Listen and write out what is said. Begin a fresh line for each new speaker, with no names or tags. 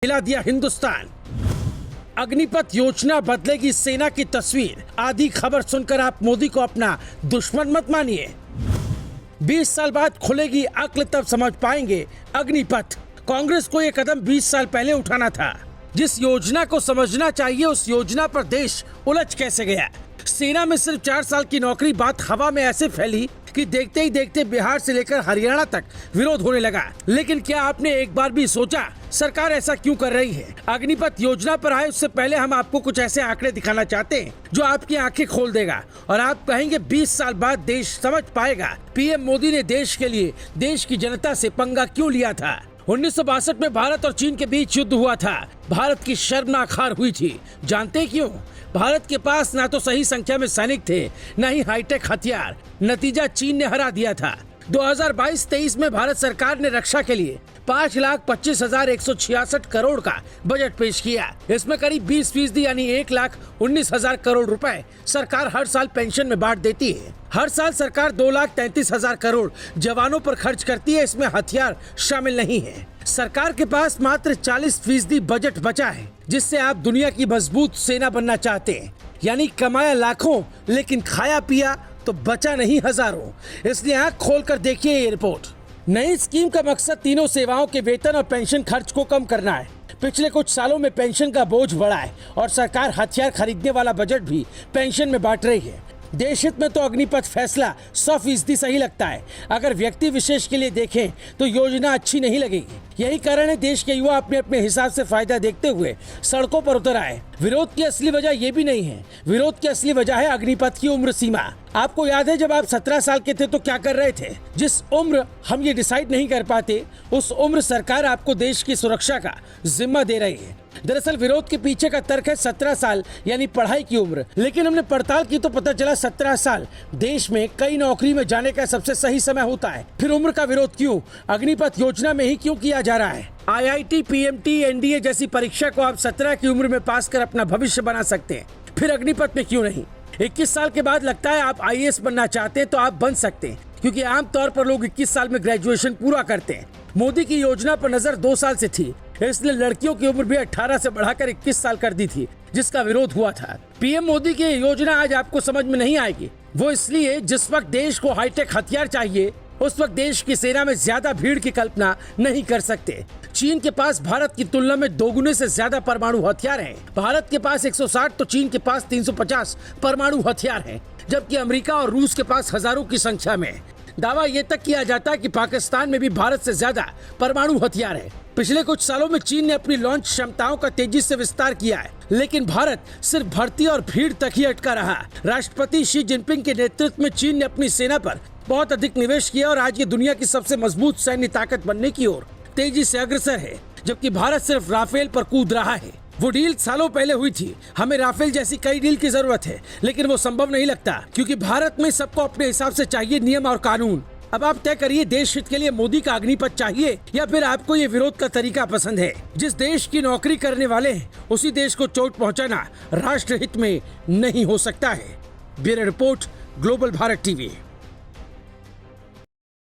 हिला दिया हिंदुस्तान। अग्निपथ योजना बदलेगी सेना की तस्वीर। आधी खबर सुनकर आप मोदी को अपना दुश्मन मत मानिए। 20 साल बाद खुलेगी अक्ल, तब समझ पाएंगे अग्निपथ। कांग्रेस को यह कदम 20 साल पहले उठाना था। जिस योजना को समझना चाहिए उस योजना पर देश उलझ कैसे गया। सेना में सिर्फ 4 साल की नौकरी, बात हवा में ऐसे फैली कि देखते ही देखते बिहार से लेकर हरियाणा तक विरोध होने लगा। लेकिन क्या आपने एक बार भी सोचा सरकार ऐसा क्यों कर रही है? अग्निपथ योजना पर आए उससे पहले हम आपको कुछ ऐसे आंकड़े दिखाना चाहते हैं जो आपकी आंखें खोल देगा और आप कहेंगे 20 साल बाद देश समझ पाएगा पीएम मोदी ने देश के लिए, देश की जनता से पंगा क्यों लिया था। 1962 में भारत और चीन के बीच युद्ध हुआ था। भारत की शर्मनाक हार हुई थी। जानते क्यों? भारत के पास ना तो सही संख्या में सैनिक थे, न ही हाईटेक हथियार। नतीजा चीन ने हरा दिया था। 2022-23 में भारत सरकार ने रक्षा के लिए 5,25,166 करोड़ का बजट पेश किया। इसमें करीब 20% यानी 1,19,000 करोड़ रुपए सरकार हर साल पेंशन में बांट देती है। हर साल सरकार 2,33,000 करोड़ जवानों पर खर्च करती है। इसमें हथियार शामिल नहीं है। सरकार के पास मात्र 40% बजट बचा है, जिससे आप दुनिया की मजबूत सेना बनना चाहते हैं। यानी कमाया लाखों लेकिन खाया पिया तो बचा नहीं हजारों। इसलिए आंख खोलकर देखिए ये रिपोर्ट। नई स्कीम का मकसद तीनों सेवाओं के वेतन और पेंशन खर्च को कम करना है। पिछले कुछ सालों में पेंशन का बोझ बढ़ा है और सरकार हथियार खरीदने वाला बजट भी पेंशन में बांट रही है। देश हित में तो अग्निपथ फैसला 100% सही लगता है। अगर व्यक्ति विशेष के लिए देखें तो योजना अच्छी नहीं लगेगी। यही कारण है देश के युवा अपने अपने हिसाब से फायदा देखते हुए सड़कों पर उतर आए। विरोध की असली वजह ये भी नहीं है। विरोध की असली वजह है अग्निपथ की उम्र सीमा। आपको याद है जब आप 17 साल के थे तो क्या कर रहे थे? जिस उम्र हम ये डिसाइड नहीं कर पाते उस उम्र सरकार आपको देश की सुरक्षा का जिम्मा दे रही है। दरअसल विरोध के पीछे का तर्क है 17 साल यानी पढ़ाई की उम्र। लेकिन हमने पड़ताल की तो पता चला 17 साल देश में कई नौकरी में जाने का सबसे सही समय होता है। फिर उम्र का विरोध क्यों? अग्निपथ योजना में ही क्यों किया जा रहा है? IIT, PMT, NDA जैसी परीक्षा को आप 17 की उम्र में पास कर अपना भविष्य बना सकते हैं। फिर अग्निपथ में क्यों नहीं? 21 साल के बाद लगता है आप IAS बनना चाहते हैं तो आप बन सकते हैं, क्योंकि आमतौर पर लोग 21 साल में ग्रेजुएशन पूरा करते हैं। मोदी की योजना पर नजर 2 साल से थी, इसलिए लड़कियों की उम्र भी 18 से बढ़ाकर 21 साल कर दी थी, जिसका विरोध हुआ था। पीएम मोदी की योजना आज आपको समझ में नहीं आएगी। वो इसलिए जिस वक्त देश को हाईटेक हथियार चाहिए उस वक्त देश की सेना में ज्यादा भीड़ की कल्पना नहीं कर सकते। चीन के पास भारत की तुलना में 2 गुने से ज्यादा परमाणु हथियार हैं। भारत के पास 160 तो चीन के पास 350 परमाणु हथियार हैं, जबकि अमेरिका और रूस के पास हजारों की संख्या में। दावा ये तक किया जाता है कि पाकिस्तान में भी भारत से ज्यादा परमाणु हथियार है। पिछले कुछ सालों में चीन ने अपनी लॉन्च क्षमताओं का तेजी से विस्तार किया है, लेकिन भारत सिर्फ भर्ती और भीड़ तक ही अटका रहा। राष्ट्रपति शी जिनपिंग के नेतृत्व में चीन ने अपनी सेना पर बहुत अधिक निवेश किया और आज ये दुनिया की सबसे मजबूत सैन्य ताकत बनने की ओर तेजी से अग्रसर है, जबकि भारत सिर्फ राफेल पर कूद रहा है। वो डील सालों पहले हुई थी। हमें राफेल जैसी कई डील की जरूरत है, लेकिन वो संभव नहीं लगता, क्योंकि भारत में सबको अपने हिसाब से चाहिए नियम और कानून। अब आप तय करिए, देश हित के लिए मोदी का अग्निपथ चाहिए या फिर आपको ये विरोध का तरीका पसंद है। जिस देश की नौकरी करने वाले हैं उसी देश को चोट पहुंचाना राष्ट्र हित में नहीं हो सकता है। Bureau report, global Bharat TV.